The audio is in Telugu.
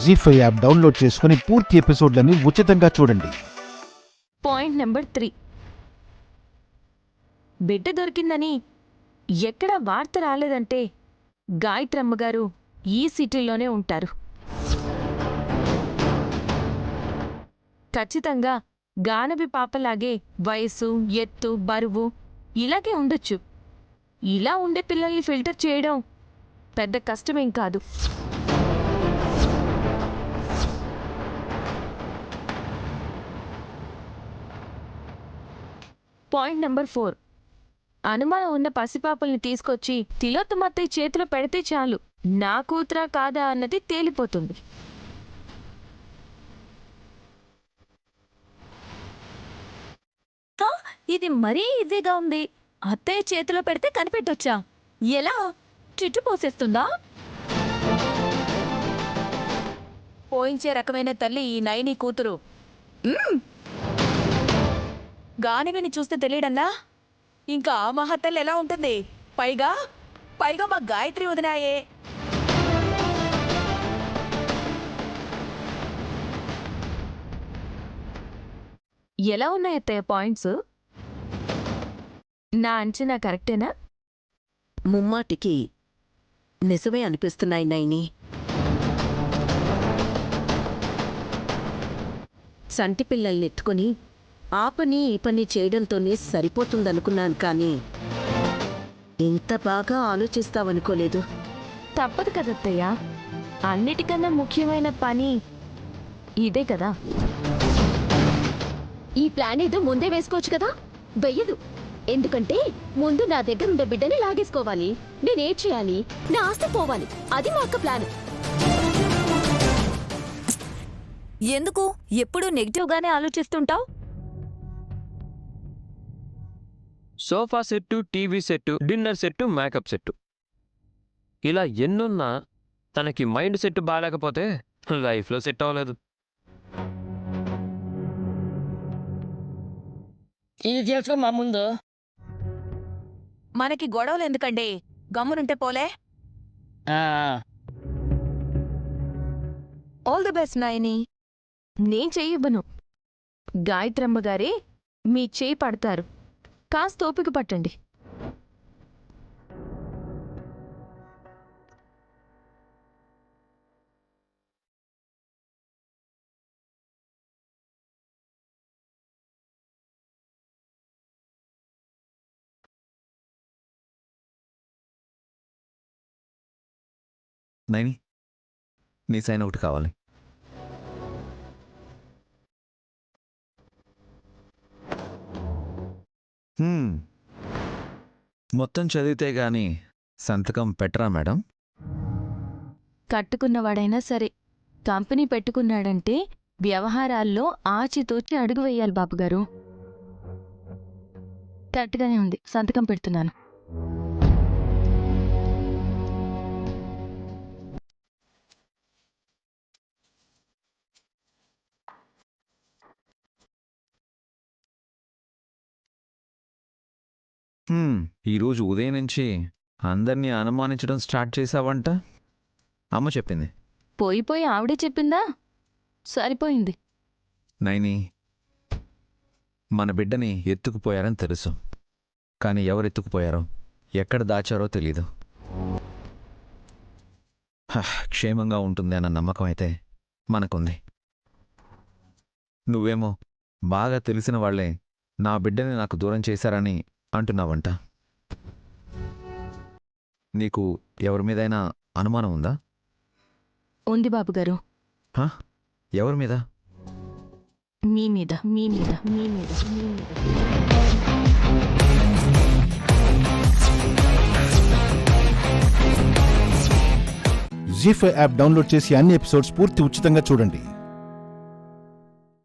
జీ5 యాప్ డౌన్లోడ్ చేసుకుని పూర్తి ఎపిసోడ్లని ఉచితంగా చూడండి. పాయింట్ నెంబర్ 3, బిడ్డ దొరికిందని ఎక్కడా వార్త రాలేదంటే గాయత్రమ్మ గారు ఈ సిటీలోనే ఉంటారు. ఖచ్చితంగా గానవి పాపలాగే వయసు, ఎత్తు, బరువు ఇలాగే ఉండొచ్చు. ఇలా ఉండే పిల్లల్ని ఫిల్టర్ చేయడం పెద్ద కష్టమేం కాదు. పాయింట్ నెంబర్ 4, అనుమానం ఉన్న పసిపాపల్ని తీసుకొచ్చి తిలోత్తమత్తయ్య చేతిలో పెడితే చాలు, నా కూతురా కాదా అన్నది తేలిపోతుంది. ఇది మరీ ఈజీగా ఉంది. అత్తయ్య చేతిలో పెడితే కనిపెట్టొచ్చా? ఎలా? చిట్టు పోసేస్తుందా? పోయించే రకమైన తల్లి ఈ నయని కూతురు. గానివిని చూస్తే తెలియడన్నా ఇంకా ఆ మహత్తల్లి ఎలా ఉంటుంది? పైగా మా గాయత్రి వదినాయే. ఎలా ఉన్నాయి అత్తయ్య పాయింట్స్? నా అంచనా కరెక్టేనా? ముమ్మాటికి నిజమే అనిపిస్తున్నాయి నైని. సంటి పిల్లల్ని ఎత్తుకుని ఆ పని ఈ పని చేయడంతోనే సరిపోతుందనుకున్నాను, కానీ ఇంత బాగా ఆలోచిస్తావనుకోలేదు. తప్పదు కదత్తయ్య, అన్నిటికన్నా ముఖ్యమైన పని ఇదే కదా. ఈ ప్లాన్ ఏదో ముందే వేసుకోవచ్చు కదా. వెయ్యదు. ఎందుకంటే ముందు నా దగ్గర ఉండే బిడ్డని లాగేసుకోవాలి, నేనేం చేయాలి, నా ఆస్తి పోవాలి. అది మా అక్క ప్లాన్. ఎందుకు ఎప్పుడూ నెగిటివ్గానే ఆలోచిస్తుంటావు? Sofa set, TV set, dinner set, makeup set, ఇలా ఎన్నున్నా తనకి మైండ్ సెట్ బాగాలేకపోతే లైఫ్లో సెట్ అవ్వలేదు. ఇది చేసుకో మా ముందు. మనకి గొడవలు ఎందుకండి, గమ్మునుంటే పోలే. All the best Nayani. నేను చెయ్యబను. గాయత్రమ్మ గారే మీ చేయి పడతారు. కాస్త ఓపిక పట్టండి. నైని, నీ సైన్ ఒకటి కావాలి. మొత్తం చదివితే గాని సంతకం పెట్టరా మేడం? కట్టుకున్నవాడైనా సరే కంపెనీ పెట్టుకున్నాడంటే వ్యవహారాల్లో ఆచితూచి అడుగు వేయాలి బాబుగారు. కరెక్ట్గానే ఉంది, సంతకం పెడుతున్నాను. ఈరోజు ఉదయం నుంచి అందరినీ అనుమానించడం స్టార్ట్ చేసావంట, అమ్మ చెప్పింది. పోయి ఆవిడే చెప్పిందా? సరిపోయింది. నైని, మన బిడ్డని ఎత్తుకుపోయారని తెలుసు, కానీ ఎవరు ఎత్తుకుపోయారో, ఎక్కడ దాచారో తెలీదు. క్షేమంగా ఉంటుంది అన్న నమ్మకం అయితే మనకుంది. నువ్వేమో బాగా తెలిసిన వాళ్లే నా బిడ్డని నాకు దూరం చేశారని అంటున్నావంట. నీకు ఎవరి మీదైనా అనుమానం ఉందా? ఉంది బాబుగారు. ఎవరి మీద? మీ మీద. జీ5 యాప్ డౌన్లోడ్ చేసి అన్ని ఎపిసోడ్స్ పూర్తి ఉచితంగా చూడండి.